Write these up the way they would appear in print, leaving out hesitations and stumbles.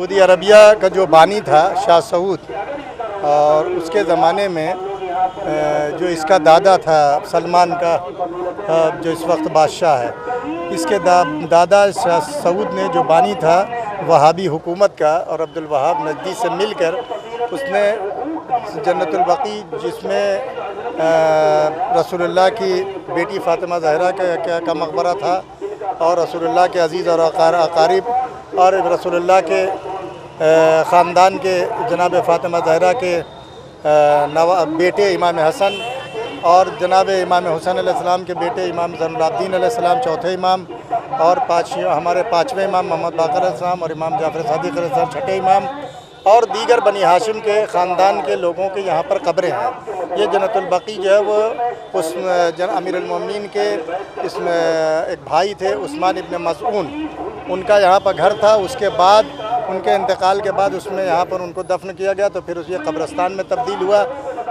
Saudi Arabia का जो बानी था शाह सऊद, और उसके ज़माने में जो इसका दादा था सलमान का, जो इस वक्त बादशाह है, इसके दादा शाह सऊद ने जो बानी था वहाबी हुकूमत का, और अब्दुल वहाब नजदी से मिलकर उसने जन्नतुल बकी, जिसमें रसूलुल्लाह की बेटी फ़ातिमा ज़हरा का मकबरा था, और रसूलुल्लाह के अज़ीज़ और अकारिब और रसूलुल्लाह के ख़ानदान के जनाब फ़ातिमा ज़हरा के बेटे इमाम हसन, और जनाब इमाम हुसैन अलैहिस्सलाम के बेटे इमाम ज़ैनुल-आबिदीन अलैहिस्सलाम चौथे इमाम, और हमारे पाँचवें इमाम मोहम्मद बाक़र अलैहिस्सलाम, और इमाम जाफ़र सादिक़ अलैहिस्सलाम छठे इमाम, और दीगर बनी हाशिम के ख़ानदान के लोगों के यहाँ पर कब्रें हैं। ये जन्नतुल बकी जो है वो उस अमीरुल मोमिनीन के इसमें एक भाई थे उस्मान इब्न मज़ऊन, उनका यहाँ पर घर था। उसके बाद उनके इंतकाल के बाद उसमें यहाँ पर उनको दफन किया गया, तो फिर ये कब्रस्तान में तब्दील हुआ,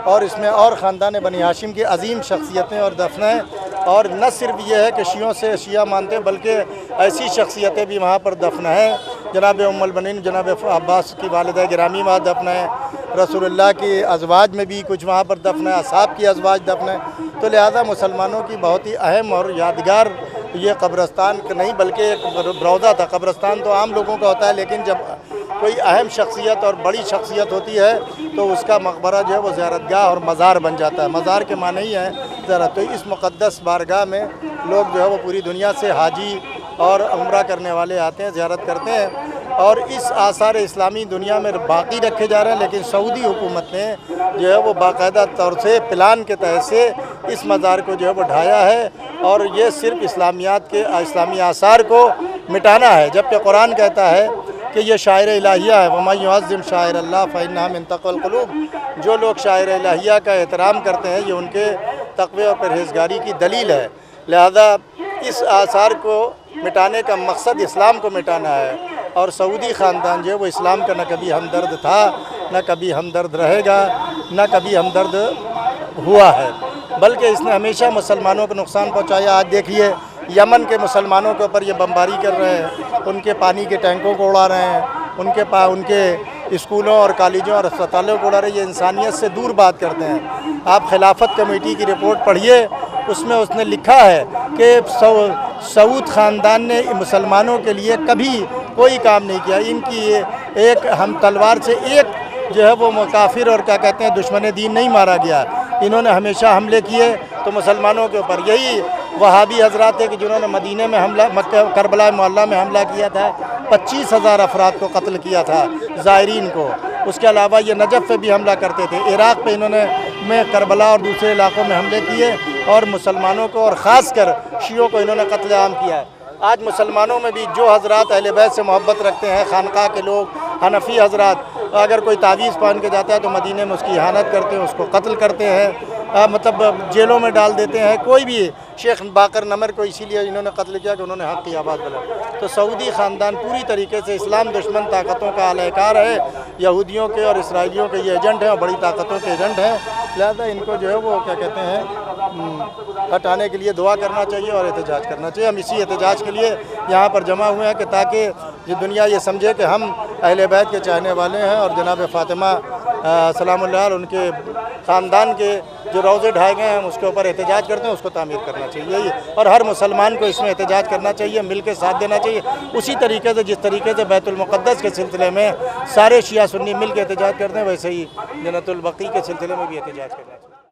और इसमें और ख़ानदान बनी हाशिम की अजीम शख्सियतें और दफन हैं। और न सिर्फ ये है कि शियों से शिया मानते, बल्कि ऐसी शख्सियतें भी वहाँ पर दफन हैं। जनाब उम्मुल बनीन जनाब अब्बास की वालिदा गिरामी वहाँ दफन है, रसूलुल्लाह की अज़वाज में भी कुछ वहाँ पर दफन है, असहाब की अज़वाज दफन है। तो लिहाजा मुसलमानों की बहुत ही अहम और यादगार ये कब्रस्तान नहीं बल्कि एक रौज़ा था। कब्रस्तान तो आम लोगों का होता है, लेकिन जब कोई अहम शख्सियत और बड़ी शख्सियत होती है तो उसका मकबरा जो है वो ज़ियारतगाह और मज़ार बन जाता है। मज़ार के माने ही है ज़रा। तो इस मुक़द्दस बारगाह में लोग जो है वो पूरी दुनिया से हाजी और उम्रा करने वाले आते हैं, ज़ियारत करते हैं, और इस आसार इस्लामी दुनिया में बाकी रखे जा रहे हैं। लेकिन सऊदी हुकूमत ने जो है वो बाकायदा तौर से प्लान के तहत से इस मज़ार को जो है वो ढाया है, और ये सिर्फ इस्लामी आसार को मिटाना है। जबकि कुरान कहता है कि ये शायर इलाहिया है, वमन युअज़्ज़िम शाइरल्लाह फ़इन्नहा मिन तक़वल क़ुलूब। जो लोग शायर इलाहिया का एहतराम करते हैं, ये उनके तक़वे और परहेज़गारी की दलील है। लिहाजा इस आसार को मिटाने का मकसद इस्लाम को मिटाना है, और सऊदी ख़ानदान जो है वो इस्लाम का न कभी हमदर्द था, न कभी हमदर्द रहेगा, न कभी हमदर्द हुआ है, बल्कि इसने हमेशा मुसलमानों को नुकसान पहुँचाया। आज देखिए यमन के मुसलमानों के ऊपर ये बमबारी कर रहे हैं, उनके पानी के टैंकों को उड़ा रहे हैं, उनके स्कूलों और कॉलेजों और अस्पतालों को उड़ा रहे हैं। ये इंसानियत से दूर बात करते हैं। आप खिलाफत कमेटी की रिपोर्ट पढ़िए, उसमें उसने लिखा है कि सऊद ख़ानदान ने मुसलमानों के लिए कभी कोई काम नहीं किया। इनकी एक हम तलवार से एक जो है वो काफिर और क्या कहते हैं दुश्मन दीन नहीं मारा गया। इन्होंने हमेशा हमले किए तो मुसलमानों के ऊपर। यही वहाबी हजरात है कि जिन्होंने मदीने में हमला, करबला मोहल्ला में हमला किया था, 25,000 अफराद को कत्ल किया था, ज़ायरीन को। उसके अलावा ये नजफ़ पे भी हमला करते थे। इराक़ पे इन्होंने करबला और दूसरे इलाक़ों में हमले किए, और मुसलमानों को और ख़ास कर शियों को इन्होंने कत्लेआम किया। आज मुसलमानों में भी जो हजरात अहले बैत से मोहब्बत रखते हैं, खानका के लोग, हनफी हजरात, अगर कोई तावीज़ पहन के जाता है तो मदीने में उसकी इहानत करते हैं, उसको कत्ल करते हैं, मतलब जेलों में डाल देते हैं। कोई भी शेख बाकर नमर को इसीलिए इन्होंने कत्ल किया कि उन्होंने हक़ की आवाज़ बुलाई। तो सऊदी ख़ानदान पूरी तरीके से इस्लाम दुश्मन ताकतों का अलहकार है। यहूदियों के और इसराइलियों के ये एजेंट हैं और बड़ी ताकतों के एजेंट हैं। लिहाजा इनको जो है वो क्या कहते हैं हटाने के लिए दुआ करना चाहिए और एहतजाज करना चाहिए। हम इसी एहतजाज के लिए यहाँ पर जमा हुए हैं कि ताकि ये दुनिया ये समझे कि हम अहले बैत के चाहने वाले हैं, और जनाब फ़ातिमा सलामुल्लाह उनके ख़ानदान के जो रोज़े ढाए गए हैं हम उसके ऊपर एहतजाज करते हैं, उसको तामीर करना चाहिए। यही, और हर मुसलमान को इसमें एहतजाज करना चाहिए, मिल के साथ देना चाहिए। उसी तरीके से जिस तरीके से बैतुल मुक़द्दस के सिलसिले में सारे शिया सुन्नी मिल के एहतजाज करते हैं, वैसे ही जन्नतुल बकी के सिलसिले में भी एहतजाज करना चाहिए।